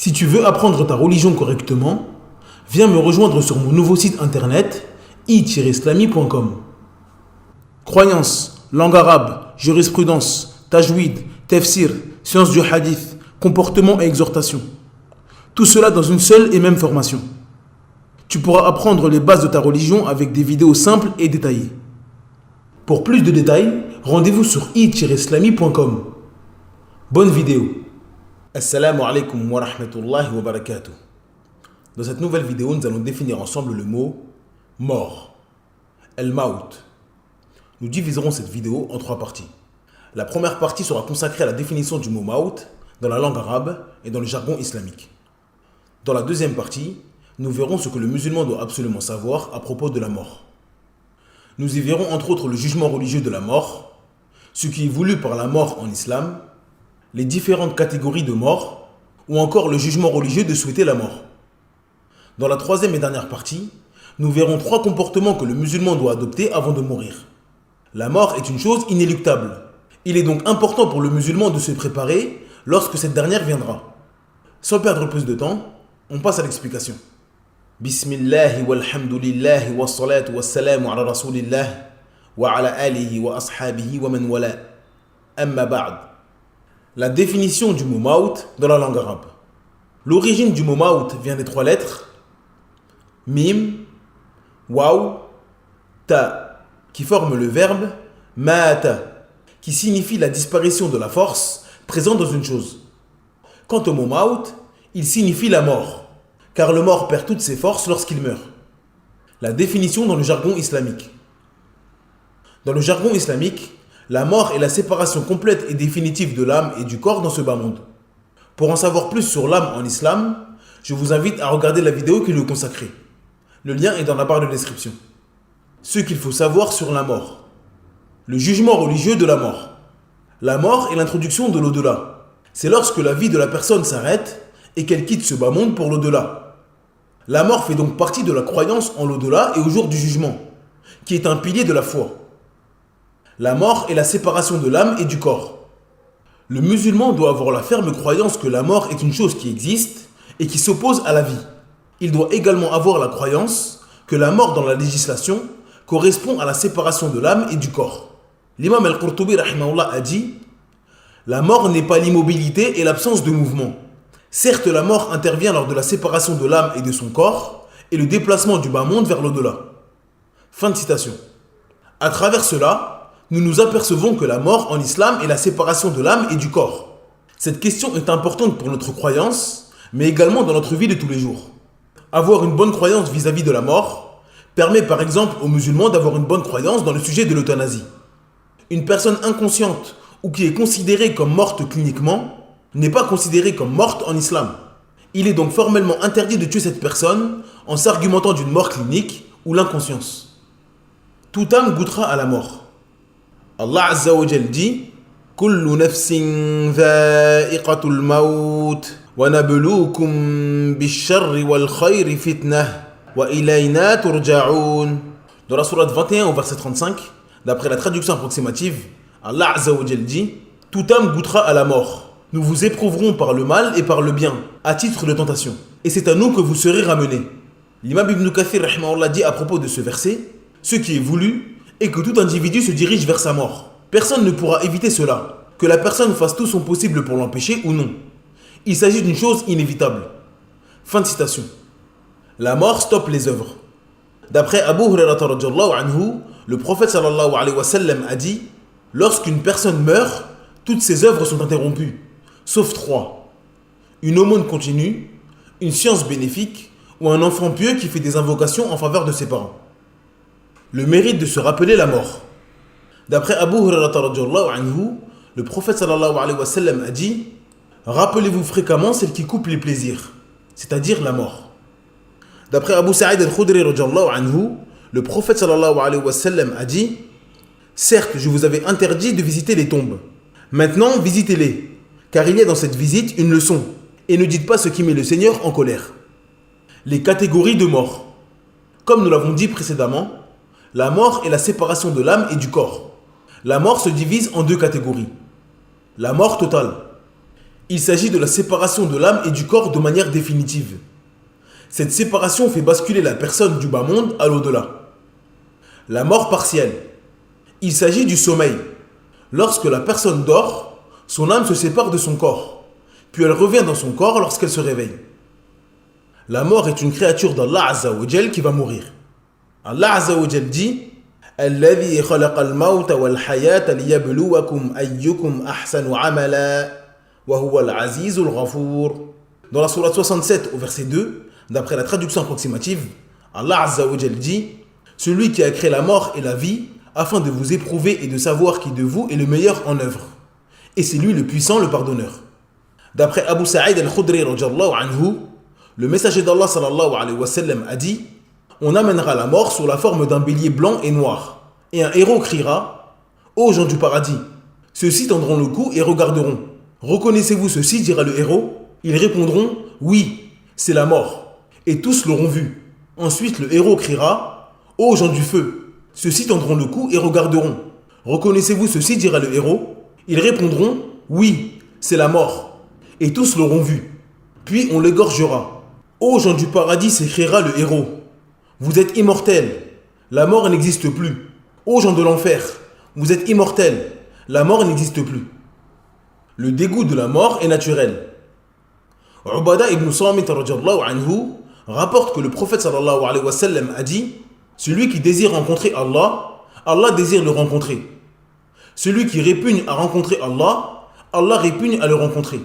Si tu veux apprendre ta religion correctement, viens me rejoindre sur mon nouveau site internet i-islami.com. Croyances, langue arabe, jurisprudence, tajwid, tafsir, sciences du hadith, comportement et exhortation. Tout cela dans une seule et même formation. Tu pourras apprendre les bases de ta religion avec des vidéos simples et détaillées. Pour plus de détails, rendez-vous sur i-islami.com. Bonne vidéo. Assalamu alaikum wa rahmatullahi wa barakatuh. Dans cette nouvelle vidéo, nous allons définir ensemble le mot mort. El-Maut. Nous diviserons cette vidéo en 3 parties. La première partie sera consacrée à la définition du mot Maut dans la langue arabe et dans le jargon islamique. Dans la deuxième partie, nous verrons ce que le musulman doit absolument savoir à propos de la mort. Nous y verrons entre autres le jugement religieux de la mort, ce qui est voulu par la mort en islam, les différentes catégories de mort, ou encore le jugement religieux de souhaiter la mort. Dans la troisième et dernière partie, nous verrons 3 comportements que le musulman doit adopter avant de mourir. La mort est une chose inéluctable. Il est donc important pour le musulman de se préparer lorsque cette dernière viendra. Sans perdre plus de temps, on passe à l'explication. Bismillah walhamdulillah wa salatu wa salamu ala rasulillah wa ala alihi wa ashabihi wa man wala. Amma ba'd. La définition du mot Maut dans la langue arabe. L'origine du mot Maut vient des 3 lettres Mim, Waw, Ta, qui forment le verbe Mata, qui signifie la disparition de la force présente dans une chose. Quant au mot Maut, il signifie la mort, car le mort perd toutes ses forces lorsqu'il meurt. La définition dans le jargon islamique. Dans le jargon islamique, la mort est la séparation complète et définitive de l'âme et du corps dans ce bas monde. Pour en savoir plus sur l'âme en islam, je vous invite à regarder la vidéo qui lui est consacrée. Le lien est dans la barre de description. Ce qu'il faut savoir sur la mort. Le jugement religieux de la mort. La mort est l'introduction de l'au-delà. C'est lorsque la vie de la personne s'arrête et qu'elle quitte ce bas monde pour l'au-delà. La mort fait donc partie de la croyance en l'au-delà et au jour du jugement, qui est un pilier de la foi. La mort est la séparation de l'âme et du corps. Le musulman doit avoir la ferme croyance que la mort est une chose qui existe et qui s'oppose à la vie. Il doit également avoir la croyance que la mort dans la législation correspond à la séparation de l'âme et du corps. L'imam al-Qurtubi rahimahullah a dit « La mort n'est pas l'immobilité et l'absence de mouvement. Certes, la mort intervient lors de la séparation de l'âme et de son corps et le déplacement du bas monde vers l'au-delà. » Fin de citation. À travers cela, nous nous apercevons que la mort en islam est la séparation de l'âme et du corps. Cette question est importante pour notre croyance, mais également dans notre vie de tous les jours. Avoir une bonne croyance vis-à-vis de la mort permet par exemple aux musulmans d'avoir une bonne croyance dans le sujet de l'euthanasie. Une personne inconsciente ou qui est considérée comme morte cliniquement n'est pas considérée comme morte en islam. Il est donc formellement interdit de tuer cette personne en s'argumentant d'une mort clinique ou l'inconscience. Toute âme goûtera à la mort. Allah Azza wa Jal dit Kullu nafsin dha'iqatul maut wa nabluukum bish-sharri wal khayri fitnah wa ilayna turja'un. Dans la sourate 21 au verset 35, d'après la traduction approximative, Allah Azza wa Jal dit Toute âme goûtera à la mort. Nous vous éprouverons par le mal et par le bien, à titre de tentation. Et c'est à nous que vous serez ramenés. L'imam Ibn Kathir rahimahullah dit à propos de ce verset Ce qui est voulu et que tout individu se dirige vers sa mort. Personne ne pourra éviter cela, que la personne fasse tout son possible pour l'empêcher ou non. Il s'agit d'une chose inévitable. Fin de citation. La mort stoppe les œuvres. D'après Abu Hurairah radhiyallahu anhu, le prophète sallallahu alayhi wa sallam a dit « Lorsqu'une personne meurt, toutes ses œuvres sont interrompues, sauf 3. Une aumône continue, une science bénéfique ou un enfant pieux qui fait des invocations en faveur de ses parents. » Le mérite de se rappeler la mort. D'après Abu Hurairah radhiyallahu anhu, le prophète sallallahu alayhi wa sallam a dit « Rappelez-vous fréquemment celle qui coupe les plaisirs, c'est-à-dire la mort. » D'après Abu Sa'id al-Khudri radhiyallahu anhu, le prophète sallallahu alayhi wa sallam a dit « Certes, je vous avais interdit de visiter les tombes. Maintenant, visitez-les, car il y a dans cette visite une leçon, et ne dites pas ce qui met le Seigneur en colère. » Les catégories de mort. Comme nous l'avons dit précédemment, la mort est la séparation de l'âme et du corps. La mort se divise en 2 catégories. La mort totale. Il s'agit de la séparation de l'âme et du corps de manière définitive. Cette séparation fait basculer la personne du bas monde à l'au-delà. La mort partielle. Il s'agit du sommeil. Lorsque la personne dort, son âme se sépare de son corps, puis elle revient dans son corps lorsqu'elle se réveille. La mort est une créature d'Allah Azza wa Jal qui va mourir. Allah Azza wa Jal dit الذي خلق الموت والحياة ليبلوكم أيكم أحسن عملا وهو العزيز الغفور. Dans la sourate 67 au verset 2, d'après la traduction approximative, Allah Azza wa Jal dit celui qui a créé la mort et la vie afin de vous éprouver et de savoir qui de vous est le meilleur en œuvre. Et c'est lui le puissant, le pardonneur. D'après Abu Sa'id al-Khudri radiyallahu anhu, le messager d'Allah sallallahu alayhi wa sallam a dit on amènera la mort sous la forme d'un bélier blanc et noir. Et un héros criera ô gens du paradis, ceux-ci tendront le cou et regarderont. Reconnaissez-vous ceci, dira le héros. Ils répondront oui, c'est la mort. Et tous l'auront vu. Ensuite le héros criera ô gens du feu, ceux-ci tendront le cou et regarderont. Reconnaissez-vous ceci, dira le héros. Ils répondront oui, c'est la mort. Et tous l'auront vu. Puis on l'égorgera. Ô gens du paradis, s'écriera le héros. Vous êtes immortels, la mort n'existe plus. Ô gens de l'enfer, vous êtes immortels, la mort n'existe plus. Le dégoût de la mort est naturel. Ubadah ibn Samit radiyallahu anhu rapporte que le prophète sallallahu alayhi wa sallam a dit celui qui désire rencontrer Allah, Allah désire le rencontrer. Celui qui répugne à rencontrer Allah, Allah répugne à le rencontrer.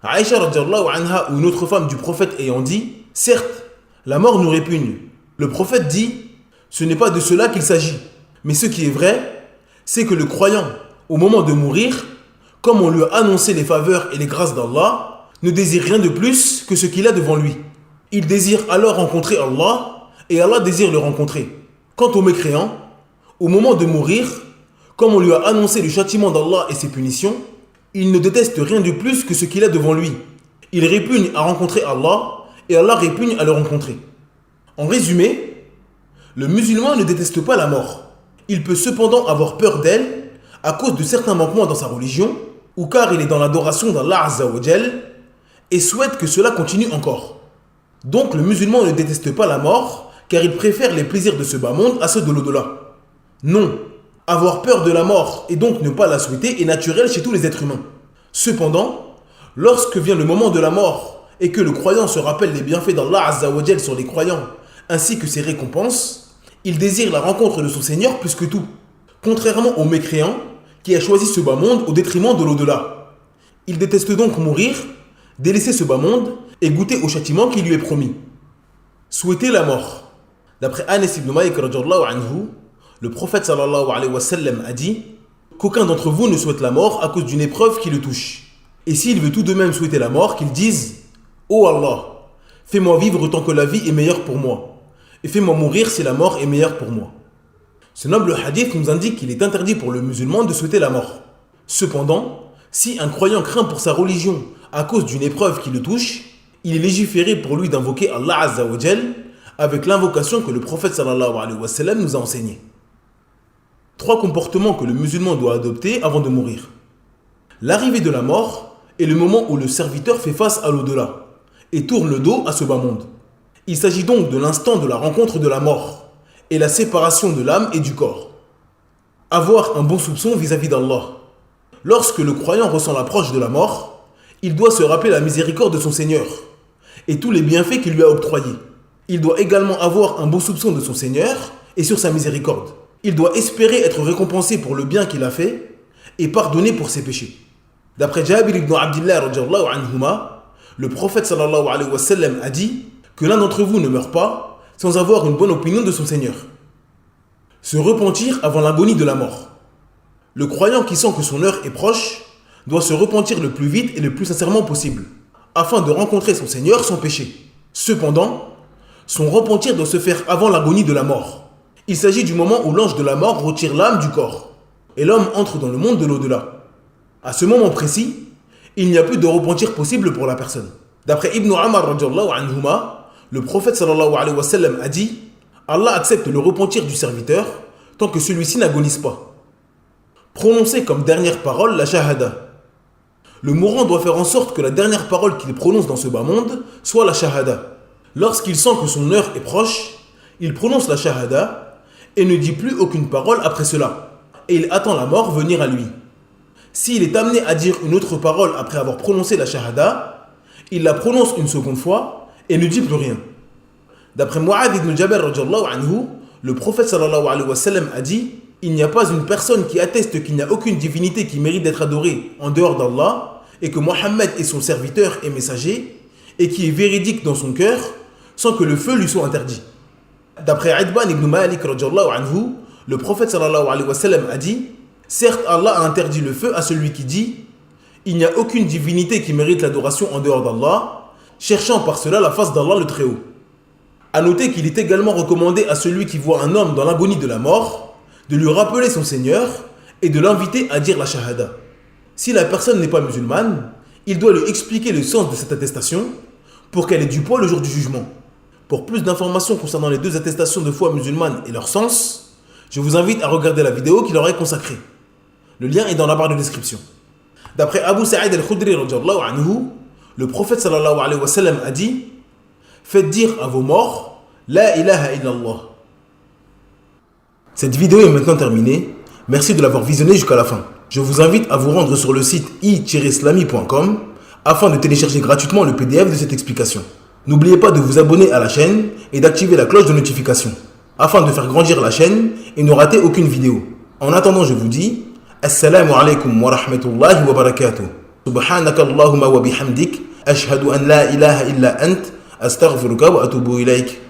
Aïcha radiyallahu anha ou une autre femme du prophète ayant dit certes, la mort nous répugne. Le prophète dit ce n'est pas de cela qu'il s'agit. Mais ce qui est vrai, c'est que le croyant, au moment de mourir, comme on lui a annoncé les faveurs et les grâces d'Allah, ne désire rien de plus que ce qu'il a devant lui. Il désire alors rencontrer Allah et Allah désire le rencontrer. Quant au mécréant, au moment de mourir, comme on lui a annoncé le châtiment d'Allah et ses punitions, il ne déteste rien de plus que ce qu'il a devant lui. Il répugne à rencontrer Allah et Allah répugne à le rencontrer. En résumé, le musulman ne déteste pas la mort. Il peut cependant avoir peur d'elle à cause de certains manquements dans sa religion ou car il est dans l'adoration d'Allah Azza wa Jal et souhaite que cela continue encore. Donc le musulman ne déteste pas la mort car il préfère les plaisirs de ce bas monde à ceux de l'au-delà. Non, avoir peur de la mort et donc ne pas la souhaiter est naturel chez tous les êtres humains. Cependant, lorsque vient le moment de la mort et que le croyant se rappelle les bienfaits d'Allah Azza wa Jal sur les croyants ainsi que ses récompenses, il désire la rencontre de son Seigneur plus que tout, contrairement au mécréant qui a choisi ce bas monde au détriment de l'au-delà. Il déteste donc mourir, délaisser ce bas monde et goûter au châtiment qui lui est promis. Souhaiter la mort. D'après Anas ibn Malik radiyallahu anhu, le prophète sallallahu alayhi wa sallam a dit qu'aucun d'entre vous ne souhaite la mort à cause d'une épreuve qui le touche. Et s'il veut tout de même souhaiter la mort, qu'il dise ô Allah, fais-moi vivre tant que la vie est meilleure pour moi. Et fais-moi mourir si la mort est meilleure pour moi. Ce noble hadith nous indique qu'il est interdit pour le musulman de souhaiter la mort. Cependant, si un croyant craint pour sa religion à cause d'une épreuve qui le touche, il est légiféré pour lui d'invoquer Allah Azza wa Jal avec l'invocation que le prophète sallallahu alayhi wa sallam nous a enseignée. 3 comportements que le musulman doit adopter avant de mourir. L'arrivée de la mort est le moment où le serviteur fait face à l'au-delà et tourne le dos à ce bas monde. Il s'agit donc de l'instant de la rencontre de la mort et la séparation de l'âme et du corps. Avoir un bon soupçon vis-à-vis d'Allah. Lorsque le croyant ressent l'approche de la mort, il doit se rappeler la miséricorde de son Seigneur et tous les bienfaits qu'il lui a octroyés. Il doit également avoir un bon soupçon de son Seigneur et sur sa miséricorde. Il doit espérer être récompensé pour le bien qu'il a fait et pardonné pour ses péchés. D'après Jabir ibn Abdillah radiyallahu anhuma, le prophète sallallahu alayhi wa sallam a dit que l'un d'entre vous ne meurt pas sans avoir une bonne opinion de son Seigneur. Se repentir avant l'agonie de la mort. Le croyant qui sent que son heure est proche doit se repentir le plus vite et le plus sincèrement possible, afin de rencontrer son Seigneur sans péché. Cependant, son repentir doit se faire avant l'agonie de la mort. Il s'agit du moment où l'ange de la mort retire l'âme du corps, et l'homme entre dans le monde de l'au-delà. À ce moment précis, il n'y a plus de repentir possible pour la personne. D'après Ibn Umar radiyallahu anhuma, le prophète sallallahu alayhi wa sallam a dit Allah accepte le repentir du serviteur tant que celui-ci n'agonise pas. Prononcer comme dernière parole la shahada. Le mourant doit faire en sorte que la dernière parole qu'il prononce dans ce bas monde soit la shahada. Lorsqu'il sent que son heure est proche, il prononce la shahada et ne dit plus aucune parole après cela. Et il attend la mort venir à lui. S'il est amené à dire une autre parole après avoir prononcé la shahada, il la prononce une seconde fois et ne dit plus rien. D'après Mu'adh ibn Jabal radhiyallahu anhu, le prophète sallallahu alayhi wa sallam a dit: il n'y a pas une personne qui atteste qu'il n'y a aucune divinité qui mérite d'être adorée en dehors d'Allah et que Mohammed est son serviteur et messager et qui est véridique dans son cœur sans que le feu lui soit interdit. D'après Idban ibn Malik radhiyallahu anhu, le prophète sallallahu alayhi wa sallam a dit: certes, Allah a interdit le feu à celui qui dit: il n'y a aucune divinité qui mérite l'adoration en dehors d'Allah, cherchant par cela la face d'Allah le Très-Haut. A noter qu'il est également recommandé à celui qui voit un homme dans l'agonie de la mort de lui rappeler son Seigneur et de l'inviter à dire la shahada. Si la personne n'est pas musulmane, il doit lui expliquer le sens de cette attestation pour qu'elle ait du poids le jour du jugement. Pour plus d'informations concernant les deux attestations de foi musulmane et leur sens, je vous invite à regarder la vidéo qui leur est consacrée. Le lien est dans la barre de description. D'après Abu Sa'id al-Khudri radhiyallahu anhu, le prophète sallallahu alayhi wa sallam a dit: faites dire à vos morts La ilaha illallah. Cette vidéo est maintenant terminée. Merci de l'avoir visionnée jusqu'à la fin. Je vous invite à vous rendre sur le site i-islami.com afin de télécharger gratuitement le PDF de cette explication. N'oubliez pas de vous abonner à la chaîne et d'activer la cloche de notification afin de faire grandir la chaîne et ne rater aucune vidéo. En attendant, je vous dis Assalamu alaikum wa rahmatullahi wa barakatuh. Subhanaka Allahumma wa bihamdik. Ashhadu an la ilaha illa ant. Astaghfiruka wa atubu ilayk.